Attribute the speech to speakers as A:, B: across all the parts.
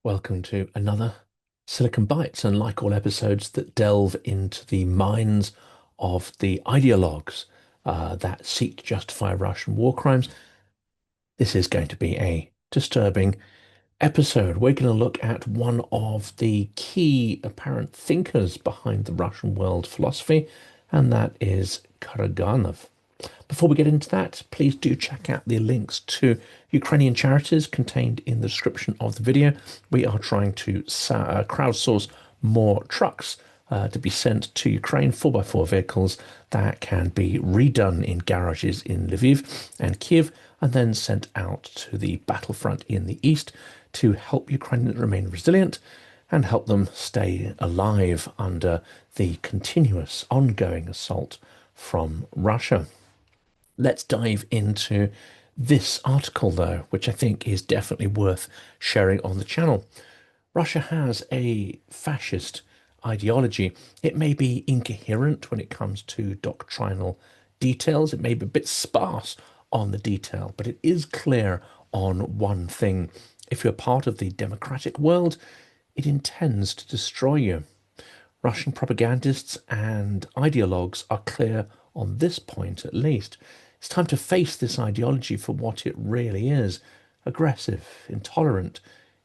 A: Welcome to another Silicon Bites, and like all episodes that delve into the minds of the ideologues that seek to justify Russian war crimes, this is going to be a disturbing episode. We're going to look at one of the key apparent thinkers behind the Russian world philosophy, and that is Karaganov. Before we get into that, please do check out the links to Ukrainian charities contained in the description of the video. We are trying to crowdsource more trucks to be sent to Ukraine, 4x4 vehicles that can be redone in garages in Lviv and Kiev, and then sent out to the battlefront in the east to help Ukrainians remain resilient and help them stay alive under the continuous ongoing assault from Russia. Let's dive into this article, though, which I think is definitely worth sharing on the channel. Russia has a fascist ideology. It may be incoherent when it comes to doctrinal details. It may be a bit sparse on the detail, but it is clear on one thing. If you're part of the democratic world, it intends to destroy you. Russian propagandists and ideologues are clear on this point, at least. It's time to face this ideology for what it really is: aggressive, intolerant,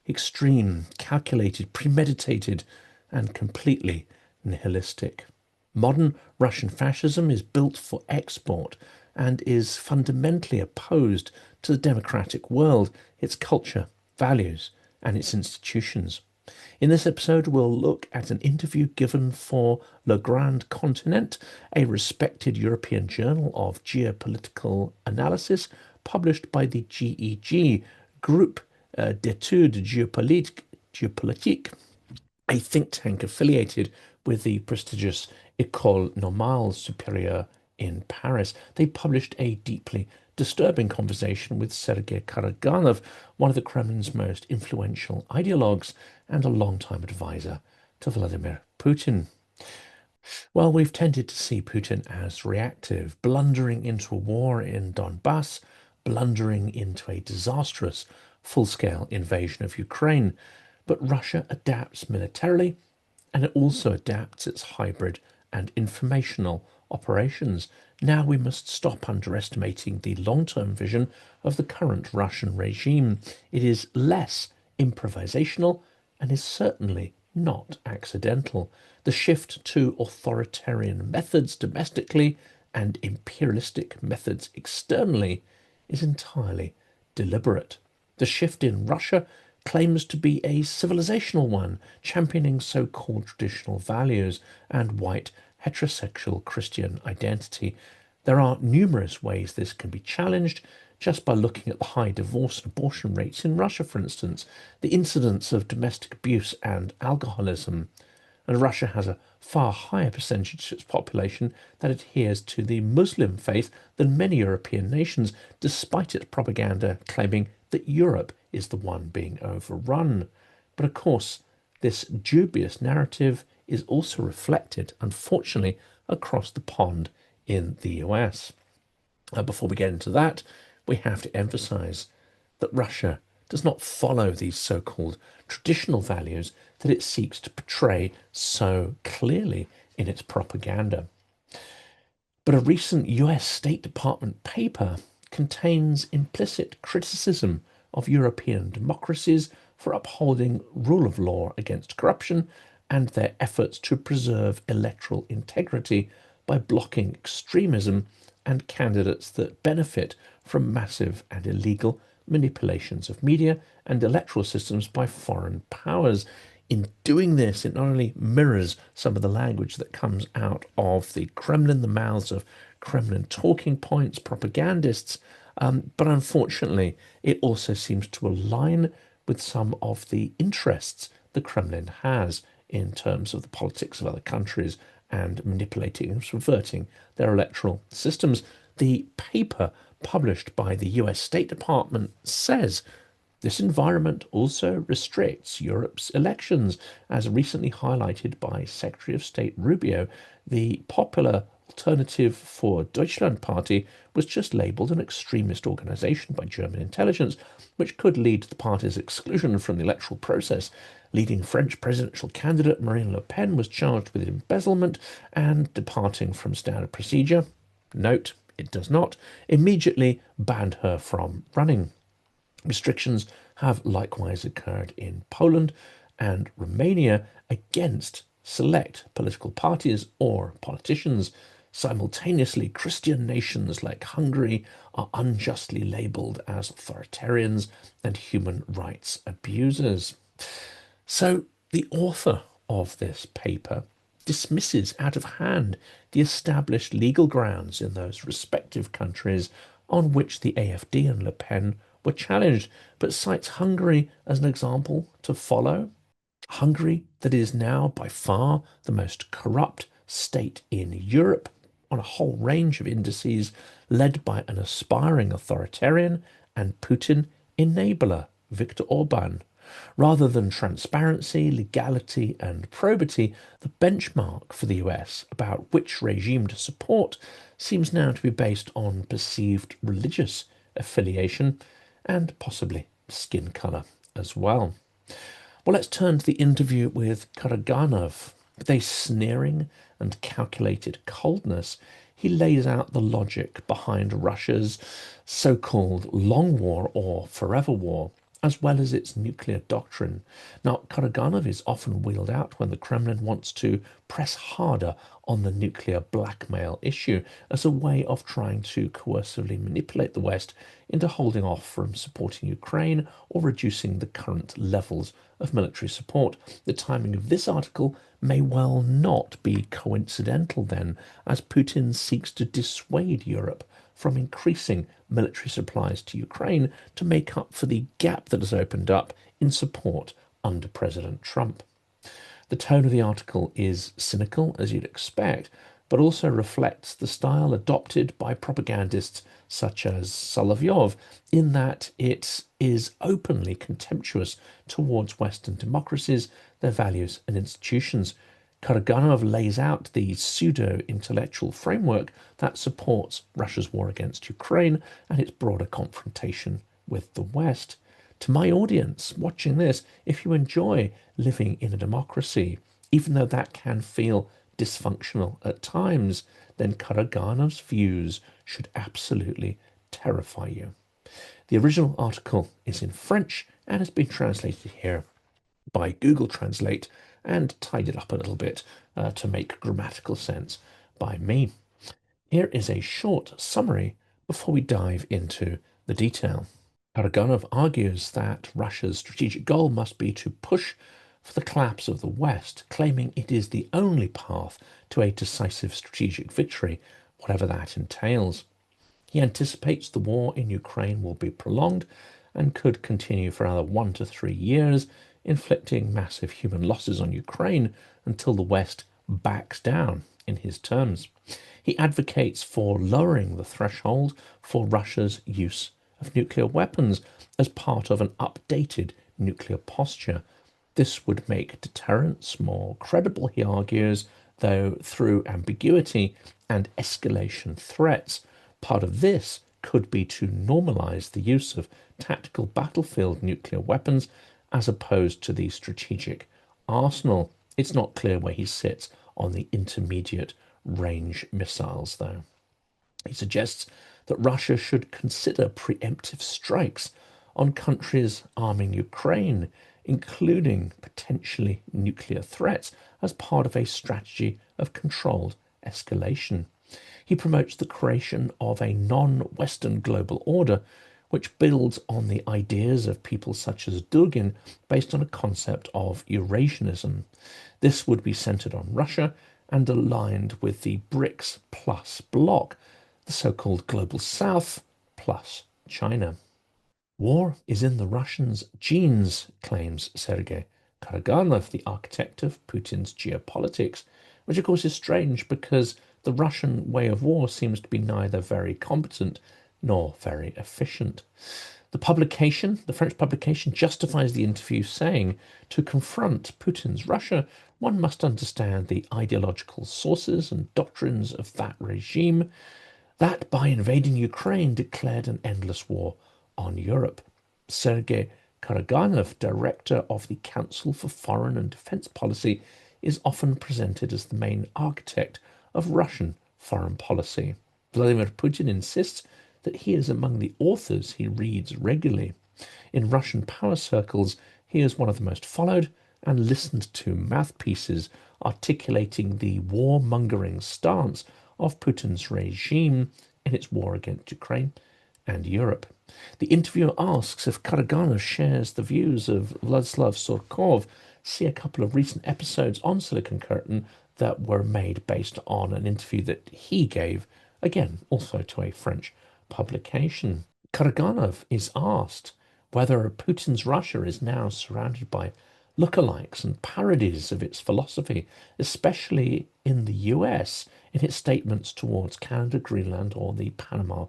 A: extreme, calculated, premeditated, and completely nihilistic. Modern Russian fascism is built for export and is fundamentally opposed to the democratic world, its culture, values, and its institutions. In this episode, we'll look at an interview given for Le Grand Continent, a respected European journal of geopolitical analysis, published by the GEG, Group d'études géopolitiques, a think tank affiliated with the prestigious École Normale Supérieure in Paris. They published a deeply disturbing conversation with Sergey Karaganov, one of the Kremlin's most influential ideologues and a long-time advisor to Vladimir Putin. Well, we've tended to see Putin as reactive, blundering into a war in Donbass, blundering into a disastrous full-scale invasion of Ukraine. But Russia adapts militarily, and it also adapts its hybrid and informational operations. Now we must stop underestimating the long-term vision of the current Russian regime. It is less improvisational and is certainly not accidental. The shift to authoritarian methods domestically and imperialistic methods externally is entirely deliberate. The shift in Russia claims to be a civilizational one, championing so-called traditional values and white heterosexual Christian identity. There are numerous ways this can be challenged, just by looking at the high divorce and abortion rates in Russia, for instance, the incidence of domestic abuse and alcoholism. And Russia has a far higher percentage of its population that adheres to the Muslim faith than many European nations, despite its propaganda claiming that Europe is the one being overrun. But of course, this dubious narrative is also reflected, unfortunately, across the pond in the US. Before we get into that, we have to emphasize that Russia does not follow these so-called traditional values that it seeks to portray so clearly in its propaganda. But a recent US State Department paper contains implicit criticism of European democracies for upholding rule of law against corruption and their efforts to preserve electoral integrity by blocking extremism and candidates that benefit from massive and illegal manipulations of media and electoral systems by foreign powers. In doing this, it not only mirrors some of the language that comes out of the Kremlin, the mouths of Kremlin talking points, propagandists, but unfortunately, it also seems to align with some of the interests the Kremlin has in terms of the politics of other countries and manipulating and subverting their electoral systems. The paper published by the US State Department says this environment also restricts Europe's elections, as recently highlighted by Secretary of State Rubio. The popular Alternative for Deutschland party was just labelled an extremist organisation by German intelligence, which could lead to the party's exclusion from the electoral process. Leading French presidential candidate Marine Le Pen was charged with embezzlement and departing from standard procedure. Note, it does not. Immediately banned her from running. Restrictions have likewise occurred in Poland and Romania against select political parties or politicians. Simultaneously, Christian nations like Hungary are unjustly labelled as authoritarians and human rights abusers. So, the author of this paper dismisses out of hand the established legal grounds in those respective countries on which the AfD and Le Pen were challenged, but cites Hungary as an example to follow. Hungary, that is now by far the most corrupt state in Europe on a whole range of indices, led by an aspiring authoritarian and Putin enabler, Viktor Orban. Rather than transparency, legality, and probity, the benchmark for the US about which regime to support seems now to be based on perceived religious affiliation and possibly skin colour as well. Well, let's turn to the interview with Karaganov. With a sneering and calculated coldness, he lays out the logic behind Russia's so-called long war or forever war, as well as its nuclear doctrine. Now, Karaganov is often wheeled out when the Kremlin wants to press harder on the nuclear blackmail issue as a way of trying to coercively manipulate the West into holding off from supporting Ukraine or reducing the current levels of military support. The timing of this article may well not be coincidental then, as Putin seeks to dissuade Europe from increasing military supplies to Ukraine to make up for the gap that has opened up in support under President Trump. The tone of the article is cynical, as you'd expect, but also reflects the style adopted by propagandists such as Solovyov, in that it is openly contemptuous towards Western democracies, their values and institutions. Karaganov lays out the pseudo-intellectual framework that supports Russia's war against Ukraine and its broader confrontation with the West. To my audience watching this, if you enjoy living in a democracy, even though that can feel dysfunctional at times, then Karaganov's views should absolutely terrify you. The original article is in French and has been translated here by Google Translate and tidied up a little bit to make grammatical sense by me. Here is a short summary before we dive into the detail. Karaganov argues that Russia's strategic goal must be to push for the collapse of the West, claiming it is the only path to a decisive strategic victory, whatever that entails. He anticipates the war in Ukraine will be prolonged and could continue for another 1 to 3 years, inflicting massive human losses on Ukraine until the West backs down, in his terms. He advocates for lowering the threshold for Russia's use of nuclear weapons as part of an updated nuclear posture. This would make deterrence more credible, he argues, though through ambiguity and escalation threats. Part of this could be to normalize the use of tactical battlefield nuclear weapons as opposed to the strategic arsenal. It's not clear where he sits on the intermediate range missiles, though. He suggests that Russia should consider preemptive strikes on countries arming Ukraine, including potentially nuclear threats, as part of a strategy of controlled escalation. He promotes the creation of a non-Western global order which builds on the ideas of people such as Dugin based on a concept of Eurasianism. This would be centered on Russia and aligned with the BRICS plus bloc, the so-called Global South plus China. War is in the Russians' genes, claims Sergey Karaganov, the architect of Putin's geopolitics, which of course is strange because the Russian way of war seems to be neither very competent nor very efficient. The French publication, justifies the interview, saying, to confront Putin's Russia, one must understand the ideological sources and doctrines of that regime that, by invading Ukraine, declared an endless war on Europe. Sergey Karaganov, director of the Council for Foreign and Defense Policy, is often presented as the main architect of Russian foreign policy. Vladimir Putin insists that he is among the authors he reads regularly. In Russian power circles, he is one of the most followed and listened to mouthpieces articulating the warmongering stance of Putin's regime in its war against Ukraine and Europe. The interviewer asks if Karaganov shares the views of Vladislav Surkov. See a couple of recent episodes on Silicon Curtain that were made based on an interview that he gave, again, also to a French publication. Karaganov is asked whether Putin's Russia is now surrounded by lookalikes and parodies of its philosophy, especially in the US, in its statements towards Canada, Greenland, or the Panama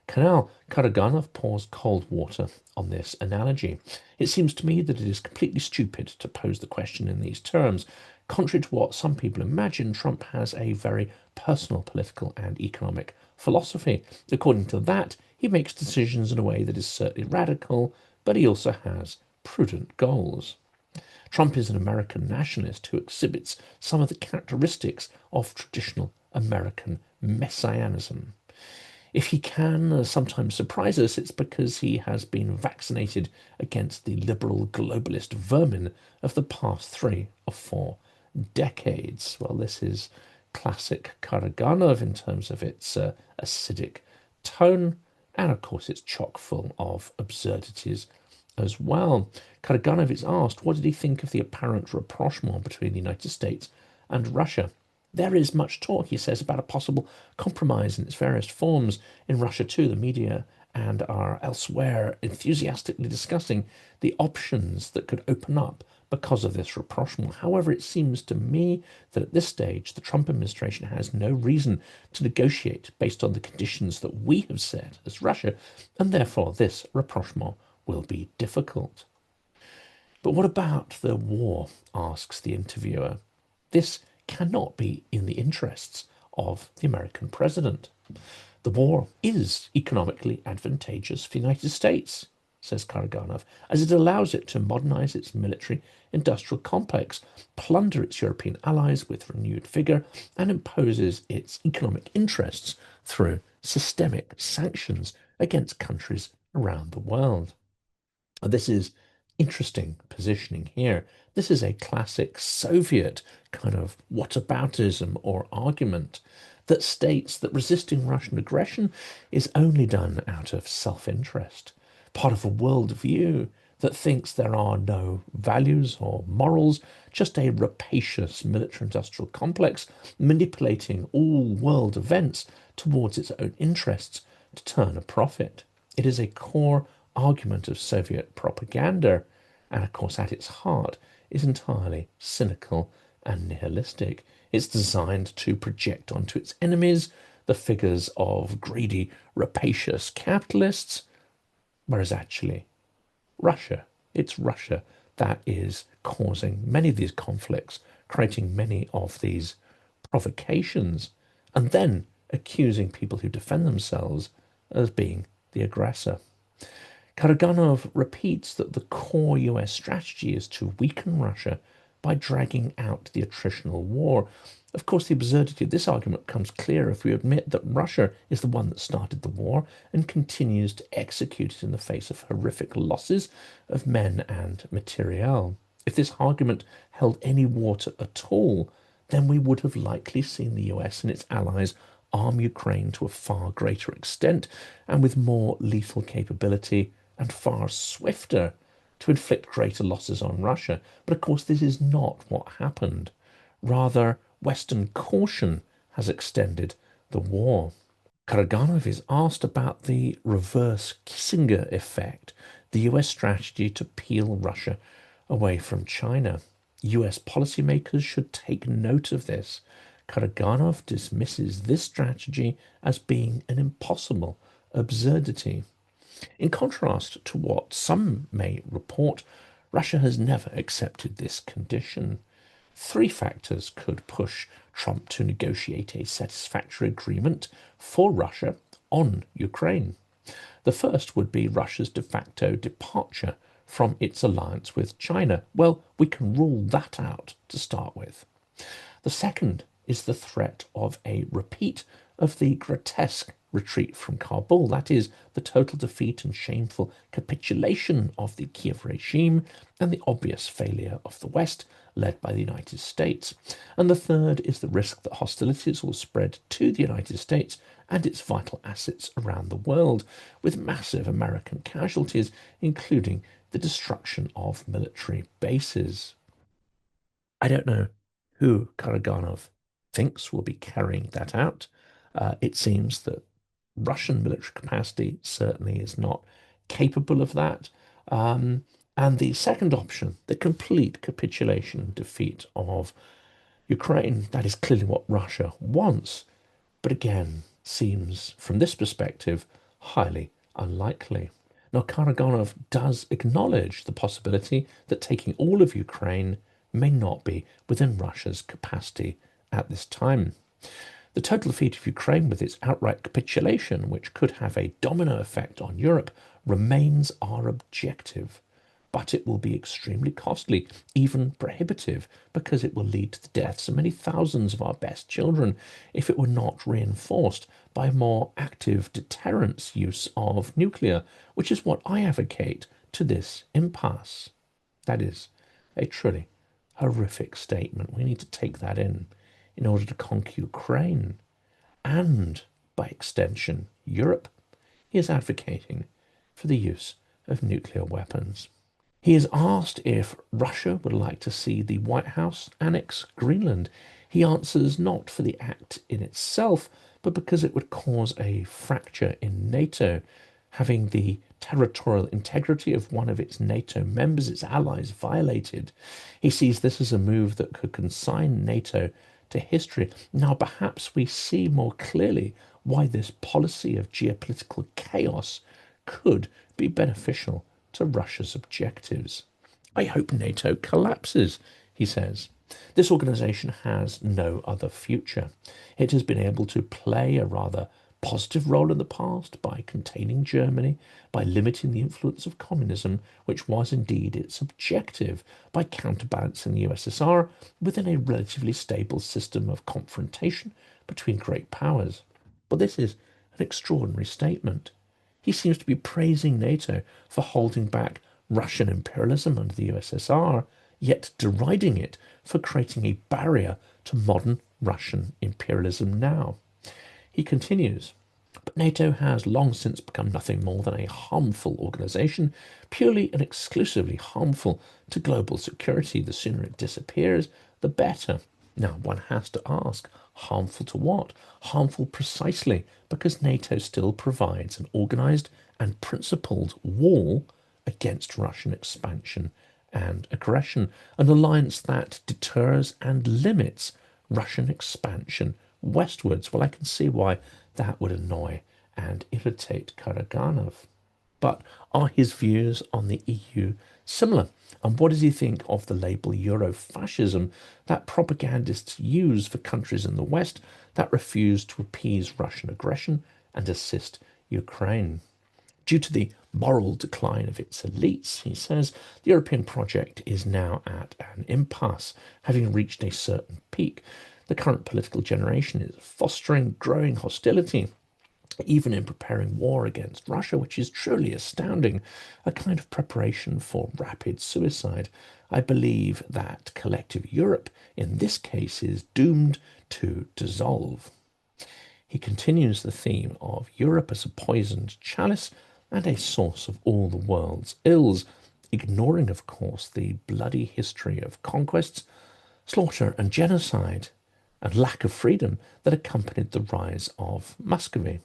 A: Canal. Karaganov pours cold water on this analogy. It seems to me that it is completely stupid to pose the question in these terms. Contrary to what some people imagine, Trump has a very personal political and economic philosophy. According to that, he makes decisions in a way that is certainly radical, but he also has prudent goals. Trump is an American nationalist who exhibits some of the characteristics of traditional American messianism. If he can sometimes surprise us, it's because he has been vaccinated against the liberal globalist vermin of the past 3 or 4 decades. Well, this is classic Karaganov in terms of its acidic tone, and of course it's chock full of absurdities as well. Karaganov is asked, what did he think of the apparent rapprochement between the United States and Russia? There is much talk, he says, about a possible compromise in its various forms. In Russia, too, the media and are elsewhere enthusiastically discussing the options that could open up because of this rapprochement. However, it seems to me that at this stage, the Trump administration has no reason to negotiate based on the conditions that we have set as Russia, and therefore this rapprochement will be difficult. But what about the war? Asks the interviewer. This cannot be in the interests of the American president. The war is economically advantageous for the United States, says Karaganov, as it allows it to modernize its military industrial complex, plunder its European allies with renewed vigor, and imposes its economic interests through systemic sanctions against countries around the world. This is interesting positioning here. This is a classic Soviet kind of whataboutism or argument that states that resisting Russian aggression is only done out of self-interest, part of a worldview that thinks there are no values or morals, just a rapacious military-industrial complex manipulating all world events towards its own interests to turn a profit. It is a core argument of Soviet propaganda, and of course at its heart is entirely cynical and nihilistic. It's designed to project onto its enemies the figures of greedy, rapacious capitalists, whereas actually it's Russia that is causing many of these conflicts, creating many of these provocations, and then accusing people who defend themselves as being the aggressor. Karaganov repeats that the core US strategy is to weaken Russia by dragging out the attritional war. Of course, the absurdity of this argument becomes clear if we admit that Russia is the one that started the war and continues to execute it in the face of horrific losses of men and materiel. If this argument held any water at all, then we would have likely seen the US and its allies arm Ukraine to a far greater extent and with more lethal capability and far swifter to inflict greater losses on Russia. But of course, this is not what happened. Rather, Western caution has extended the war. Karaganov is asked about the reverse Kissinger effect, the US strategy to peel Russia away from China. US policymakers should take note of this. Karaganov dismisses this strategy as being an impossible absurdity. In contrast to what some may report, Russia has never accepted this condition. Three factors could push Trump to negotiate a satisfactory agreement for Russia on Ukraine. The first would be Russia's de facto departure from its alliance with China. Well, we can rule that out to start with. The second is the threat of a repeat of the grotesque retreat from Kabul, that is, the total defeat and shameful capitulation of the Kiev regime and the obvious failure of the West, led by the United States. And the third is the risk that hostilities will spread to the United States and its vital assets around the world, with massive American casualties, including the destruction of military bases. I don't know who Karaganov thinks will be carrying that out. It seems that Russian military capacity certainly is not capable of that. Um, and the second option, the complete capitulation and defeat of Ukraine, that is clearly what Russia wants, but again, seems from this perspective highly unlikely. Now, Karaganov does acknowledge the possibility that taking all of Ukraine may not be within Russia's capacity at this time. The total defeat of Ukraine with its outright capitulation, which could have a domino effect on Europe, remains our objective. But it will be extremely costly, even prohibitive, because it will lead to the deaths of many thousands of our best children if it were not reinforced by more active deterrence use of nuclear, which is what I advocate to this impasse. That is a truly horrific statement. We need to take that in order to conquer Ukraine and, by extension, Europe. He is advocating for the use of nuclear weapons. He is asked if Russia would like to see the White House annex Greenland. He answers not for the act in itself, but because it would cause a fracture in NATO, having the territorial integrity of one of its NATO members, its allies, violated. He sees this as a move that could consign NATO to history. Now, perhaps we see more clearly why this policy of geopolitical chaos could be beneficial to Russia's objectives. I hope NATO collapses, he says. This organization has no other future. It has been able to play a rather positive role in the past by containing Germany, by limiting the influence of communism, which was indeed its objective, by counterbalancing the USSR within a relatively stable system of confrontation between great powers. But this is an extraordinary statement. He seems to be praising NATO for holding back Russian imperialism under the USSR, yet deriding it for creating a barrier to modern Russian imperialism now. He continues, but NATO has long since become nothing more than a harmful organization, purely and exclusively harmful to global security. The sooner it disappears, the better. Now, one has to ask, harmful to what? Harmful precisely because NATO still provides an organized and principled wall against Russian expansion and aggression, an alliance that deters and limits Russian expansion westwards. Well, I can see why that would annoy and irritate Karaganov. But are his views on the EU similar? And what does he think of the label Eurofascism that propagandists use for countries in the West that refuse to appease Russian aggression and assist Ukraine? Due to the moral decline of its elites, he says, the European project is now at an impasse, having reached a certain peak. The current political generation is fostering growing hostility, even in preparing war against Russia, which is truly astounding, a kind of preparation for rapid suicide. I believe that collective Europe, in this case, is doomed to dissolve. He continues the theme of Europe as a poisoned chalice and a source of all the world's ills, ignoring, of course, the bloody history of conquests, slaughter and genocide, and lack of freedom that accompanied the rise of Muscovy.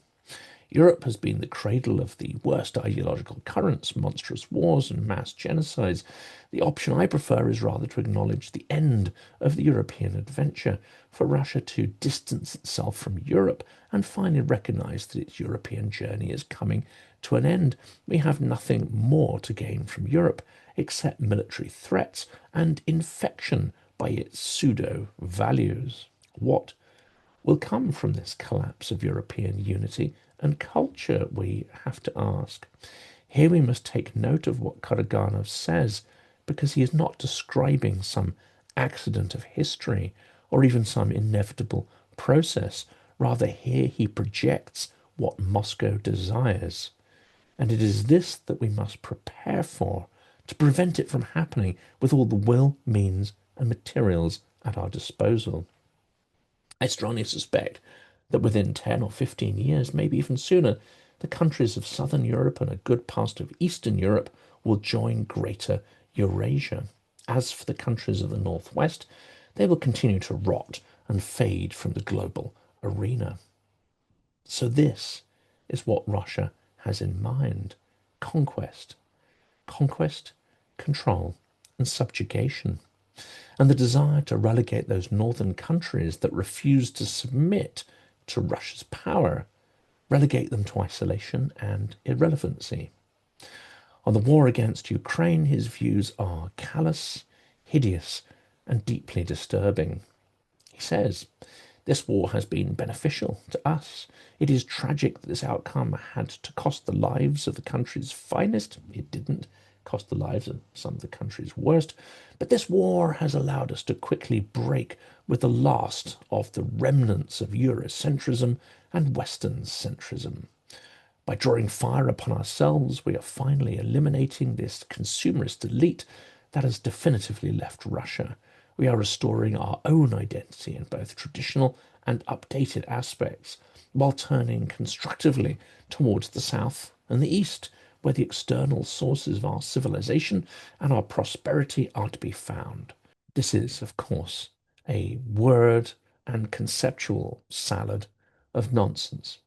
A: Europe has been the cradle of the worst ideological currents, monstrous wars, and mass genocides. The option I prefer is rather to acknowledge the end of the European adventure, for Russia to distance itself from Europe and finally recognize that its European journey is coming to an end, we have nothing more to gain from Europe except military threats and infection by its pseudo values. What will come from this collapse of European unity and culture, we have to ask. Here we must take note of what Karaganov says, because he is not describing some accident of history or even some inevitable process. Rather, here he projects what Moscow desires. And it is this that we must prepare for, to prevent it from happening with all the will, means, and materials at our disposal. I strongly suspect that within 10 or 15 years, maybe even sooner, the countries of Southern Europe and a good part of Eastern Europe will join Greater Eurasia. As for the countries of the Northwest, they will continue to rot and fade from the global arena. So this is what Russia has in mind: conquest. Conquest, control, and subjugation, and the desire to relegate those northern countries that refuse to submit to Russia's power, relegate them to isolation and irrelevancy. On the war against Ukraine, his views are callous, hideous, and deeply disturbing. He says, this war has been beneficial to us. It is tragic that this outcome had to cost the lives of the country's finest. It didn't cost the lives of some of the country's worst. But this war has allowed us to quickly break with the last of the remnants of Eurocentrism and Western centrism. By drawing fire upon ourselves, we are finally eliminating this consumerist elite that has definitively left Russia. We are restoring our own identity in both traditional and updated aspects, while turning constructively towards the south and the east, where the external sources of our civilization and our prosperity are to be found. This is, of course, a word and conceptual salad of nonsense.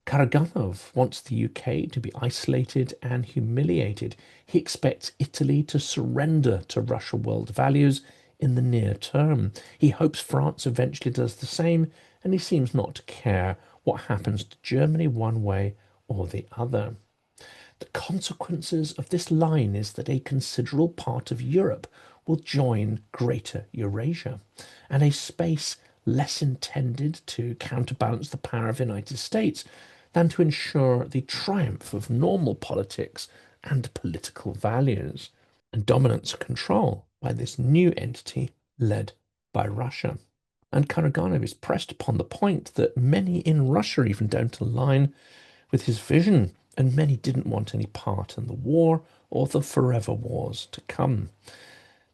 A: Karaganov wants the UK to be isolated and humiliated. He expects Italy to surrender to Russian world values in the near term. He hopes France eventually does the same, and he seems not to care what happens to Germany one way or the other. The consequences of this line is that a considerable part of Europe will join Greater Eurasia, and a space less intended to counterbalance the power of the United States than to ensure the triumph of normal politics and political values, and dominance and control by this new entity led by Russia. And Karaganov is pressed upon the point that many in Russia even don't align with his vision, and many didn't want any part in the war or the forever wars to come.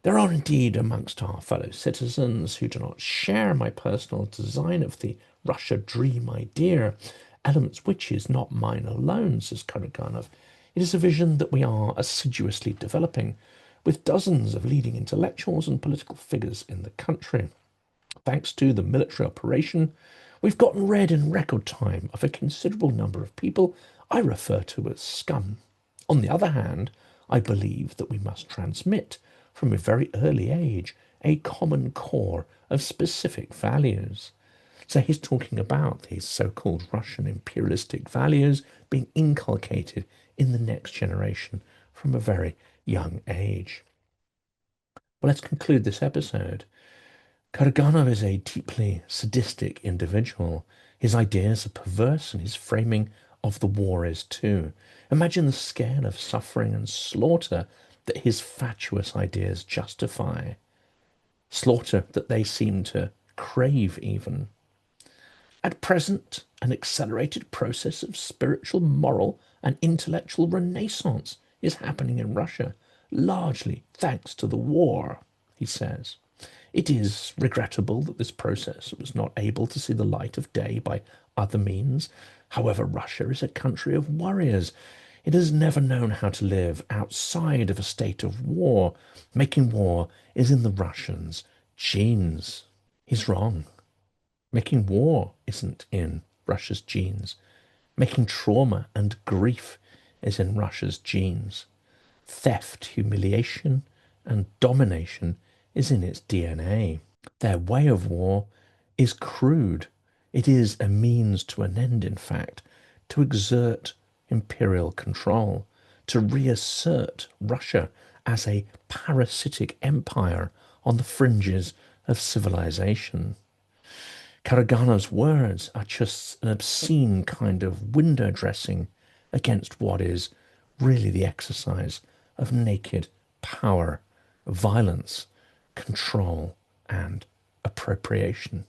A: There are indeed amongst our fellow citizens who do not share my personal design of the Russia dream idea, elements which is not mine alone, says Karaganov. It is a vision that we are assiduously developing, with dozens of leading intellectuals and political figures in the country. Thanks to the military operation, we've gotten rid in record time of a considerable number of people I refer to as scum. On the other hand, I believe that we must transmit, from a very early age, a common core of specific values. So he's talking about these so-called Russian imperialistic values being inculcated in the next generation from a very young age. Well, let's conclude this episode. Karaganov is a deeply sadistic individual. His ideas are perverse, and his framing of the war is too. Imagine the scale of suffering and slaughter that his fatuous ideas justify. Slaughter that they seem to crave even. At present, an accelerated process of spiritual, moral, and intellectual renaissance is happening in Russia, largely thanks to the war, he says. It is regrettable that this process was not able to see the light of day by other means. However, Russia is a country of warriors. It has never known how to live outside of a state of war. Making war is in the Russians' genes. He's wrong. Making war isn't in Russia's genes. Making trauma and grief is in Russia's genes. Theft, humiliation, and domination is in its DNA. Their way of war is crude. It is a means to an end, in fact, to exert imperial control, to reassert Russia as a parasitic empire on the fringes of civilization. Karaganov's words are just an obscene kind of window dressing against what is really the exercise of naked power, violence, control, and appropriation.